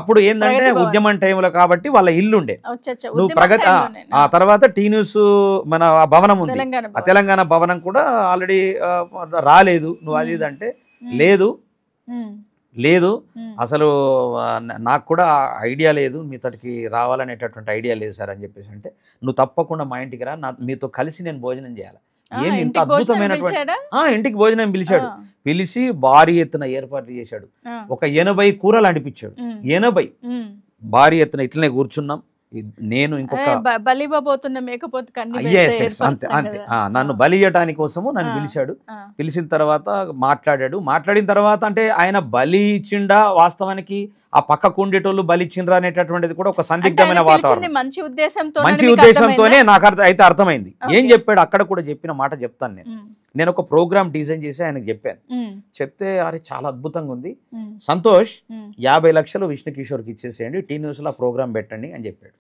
అప్పుడు ఏంటంటే ఉద్యమం టైంలో కాబట్టి వాళ్ళ ఇల్లు ఉండే నువ్వు ప్రగతి ఆ తర్వాత టీ న్యూస్ మన భవనం ఉంది ఆ తెలంగాణ భవనం కూడా ఆల్రెడీ రాలేదు నువ్వు అది ఇది అంటే లేదు లేదు అసలు నాకు కూడా ఐడియా లేదు మీతోటికి రావాలనేటటువంటి ఐడియా లేదు సార్ అని చెప్పేసి అంటే నువ్వు తప్పకుండా మా ఇంటికి రా మీతో కలిసి నేను భోజనం చేయాలి ఏంది ఇంత అద్భుతమైనటువంటి ఇంటికి భోజనం పిలిచాడు పిలిచి భారీ ఎత్తున ఏర్పాట్లు చేశాడు ఒక 80 కూరలు అనిపించాడు 80 భారీ ఎత్తున ఇట్లనే కూర్చున్నాం నేను ఇంకొక అంతే అంతే నన్ను బలి ఇవ్వటానికి కోసము నన్ను పిలిచాడు పిలిచిన తర్వాత మాట్లాడిన తర్వాత అంటే ఆయన బలి ఇచ్చిండా వాస్తవానికి ఆ పక్కకు ఉండేటోళ్ళు బలి ఇచ్చిండ్రా అనేటటువంటిది కూడా ఒక సందిగ్ధమైన వాతావరణం మంచి ఉద్దేశంతోనే నాకు అయితే అర్థమైంది ఏం చెప్పాడు అక్కడ కూడా చెప్పిన మాట చెప్తాను నేను ఒక ప్రోగ్రామ్ డిజైన్ చేసి ఆయనకు చెప్పాను చెప్తే అరే చాలా అద్భుతంగా ఉంది సంతోష్ 50 లక్షలు విష్ణు కిషోర్కి ఇచ్చేసేయండి టీ న్యూస్లో ప్రోగ్రామ్ పెట్టండి అని చెప్పాడు